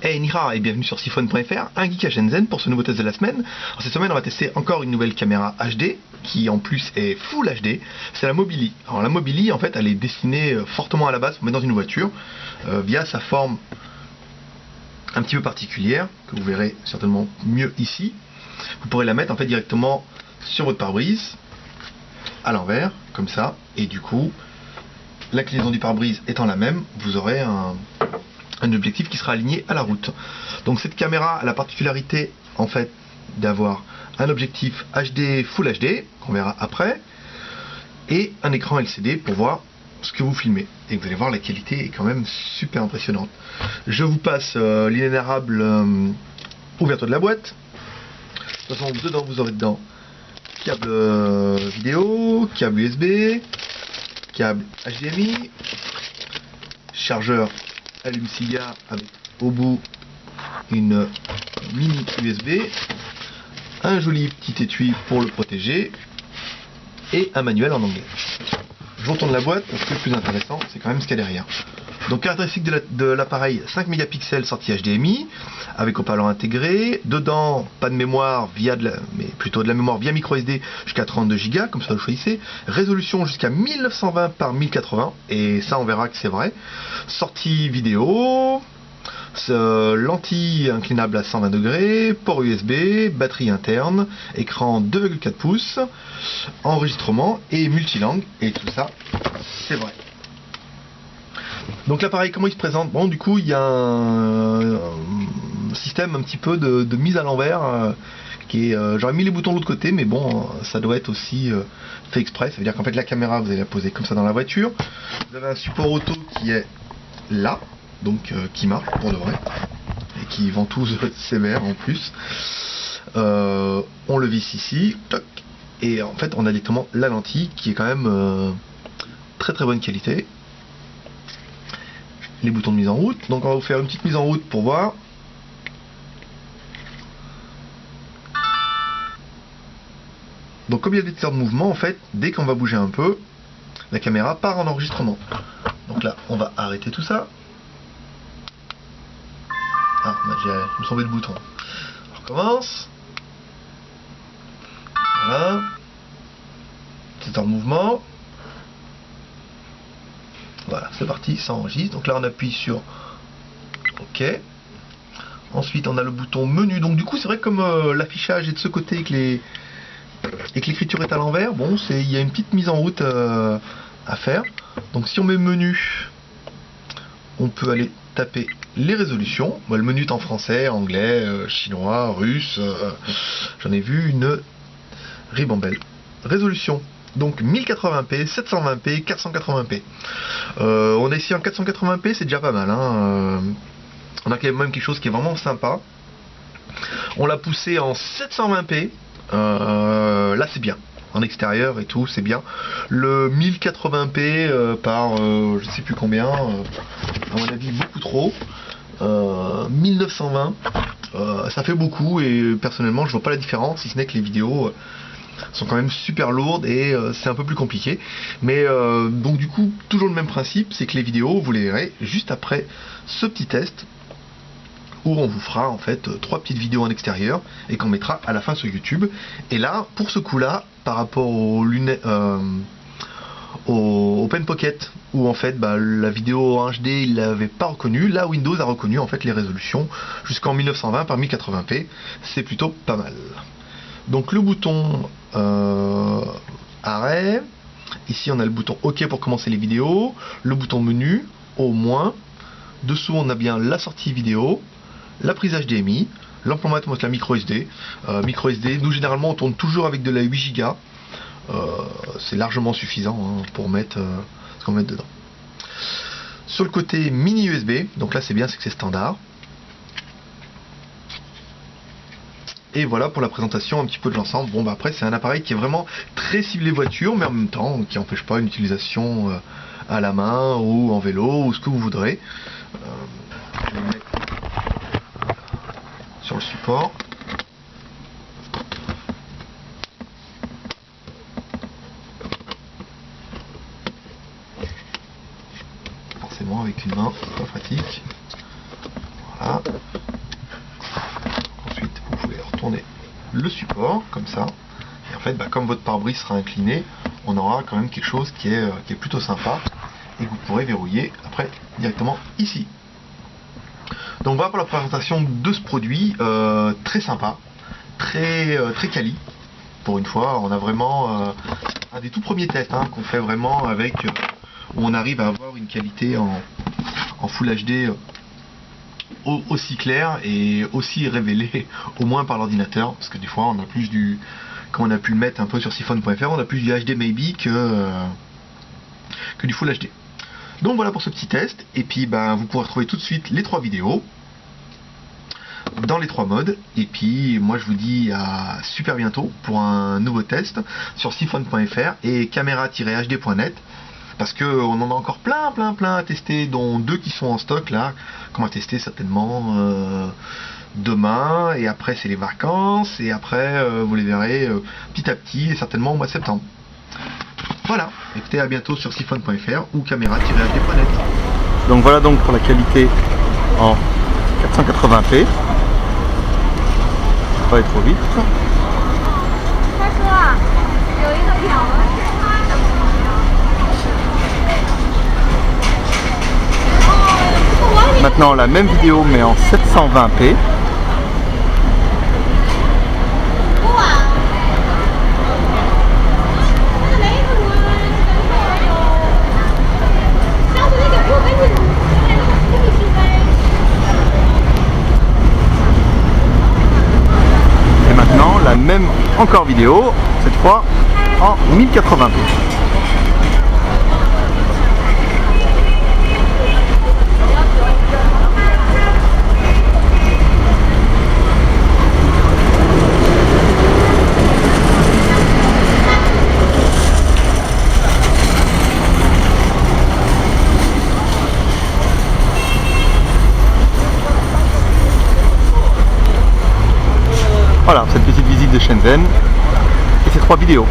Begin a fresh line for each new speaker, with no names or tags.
Hey Nihar et bienvenue sur Siphon.fr, un geek à Shenzhen pour ce nouveau test de la semaine. Alors, cette semaine on va tester encore une nouvelle caméra HD qui en plus est Full HD, c'est la Mobili. Alors la Mobili en fait elle est destinée fortement à la base pour mettre dans une voiture via sa forme un petit peu particulière que vous verrez certainement mieux ici. Vous pourrez la mettre en fait directement sur votre pare-brise à l'envers comme ça et du coup l'inclinaison du pare-brise étant la même, vous aurez un objectif qui sera aligné à la route. Donc cette caméra a la particularité en fait d'avoir un objectif HD Full HD qu'on verra après et un écran LCD pour voir ce que vous filmez et vous allez voir la qualité est quand même super impressionnante. Je vous passe l'inénarrable ouverture de la boîte. De toute façon dedans vous aurez dedans câble vidéo, câble USB, câble HDMI, chargeur allume-cigare avec au bout une mini USB, un joli petit étui pour le protéger et un manuel en anglais. Je retourne la boîte parce que le plus intéressant c'est quand même ce qu'il y a derrière. Donc caractéristique de l'appareil, 5 mégapixels sortie HDMI avec haut-parleur intégré, dedans pas de mémoire mais plutôt de la mémoire via micro SD jusqu'à 32 Go, comme ça vous choisissez, résolution jusqu'à 1920 par 1080 et ça on verra que c'est vrai, sortie vidéo, lentille inclinable à 120 degrés, port USB, batterie interne, écran 2,4 pouces, enregistrement et multilangue et tout ça c'est vrai. Donc l'appareil, comment il se présente? Bon, du coup, il y a un système un petit peu de mise à l'envers qui est... j'aurais mis les boutons de l'autre côté, mais bon, ça doit être aussi fait exprès. Ça veut dire qu'en fait, la caméra, vous allez la poser comme ça dans la voiture. Vous avez un support auto qui est là, donc qui marche pour de vrai, et qui ventouse sévère en plus. On le visse ici, toc, et en fait, on a directement la lentille qui est quand même très très bonne qualité. Les boutons de mise en route, donc on va vous faire une petite mise en route pour voir. Donc comme il y a des détecteurs de mouvement, en fait, dès qu'on va bouger un peu, la caméra part en enregistrement. Donc là, on va arrêter tout ça. Ah, il me semblait le bouton. On recommence. Voilà. Détecteur de mouvement. Voilà, c'est parti, ça enregistre. Donc là on appuie sur OK. Ensuite on a le bouton menu. Donc du coup c'est vrai que comme l'affichage est de ce côté et que l'écriture est à l'envers, bon, il y a une petite mise en route à faire. Donc si on met menu, on peut aller taper les résolutions. Bon, le menu est en français, anglais, chinois, russe. J'en ai vu une ribambelle. Résolution. Donc 1080p, 720p, 480p. On est ici en 480p, c'est déjà pas mal. Hein. On a quand même quelque chose qui est vraiment sympa. On l'a poussé en 720p. Là c'est bien. En extérieur et tout, c'est bien. Le 1080p par je sais plus combien, à mon avis beaucoup trop. 1920, ça fait beaucoup et personnellement je vois pas la différence, si ce n'est que les vidéos sont quand même super lourdes et c'est un peu plus compliqué, mais donc du coup toujours le même principe, c'est que les vidéos vous les verrez juste après ce petit test où on vous fera en fait 3 petites vidéos en extérieur et qu'on mettra à la fin sur YouTube. Et là pour ce coup là par rapport aux lunettes au Pen Pocket où en fait la vidéo en HD il l'avait pas reconnu, là Windows a reconnu en fait les résolutions jusqu'en 1920 par 1080p, c'est plutôt pas mal. Donc le bouton arrêt, ici on a le bouton OK pour commencer les vidéos, le bouton menu, au moins, dessous on a bien la sortie vidéo, la prise HDMI, l'emploiement avec la micro SD. Micro SD, nous généralement on tourne toujours avec de la 8 Go, c'est largement suffisant hein, pour mettre ce qu'on met dedans. Sur le côté mini USB, donc là c'est bien, c'est que c'est standard. Et voilà pour la présentation un petit peu de l'ensemble. Bon après c'est un appareil qui est vraiment très ciblé voiture, mais en même temps qui n'empêche pas une utilisation à la main ou en vélo ou ce que vous voudrez. Je vais le mettre sur le support. Forcément avec une main, c'est pas pratique. Voilà. Ensuite, vous pouvez retourner le support, comme ça. Et en fait, comme votre pare-brise sera incliné, on aura quand même quelque chose qui est plutôt sympa et que vous pourrez verrouiller après directement ici. Donc voilà pour la présentation de ce produit, très sympa, très quali. Pour une fois, on a vraiment un des tout premiers tests qu'on fait vraiment avec, où on arrive à avoir une qualité en Full HD aussi claire et aussi révélée au moins par l'ordinateur, parce que des fois on a plus du, comme on a pu le mettre un peu sur siphon.fr, on a plus du HD maybe que du Full HD. Donc voilà pour ce petit test, et puis vous pourrez retrouver tout de suite les 3 vidéos dans les 3 modes, et puis moi je vous dis à super bientôt pour un nouveau test sur siphon.fr et caméra-hd.net, parce que on en a encore plein à tester, dont 2 qui sont en stock là, qu'on va tester certainement demain, et après c'est les vacances, et après vous les verrez petit à petit, et certainement au mois de septembre. Voilà, écoutez, à bientôt sur siphon.fr ou caméra-hd.net. Donc voilà donc pour la qualité en 480p. Pas aller trop vite. Maintenant la même vidéo mais en 720p. La même encore vidéo, cette fois en 1080p. Voilà, cette petite visite de Shenzhen et ces 3 vidéos.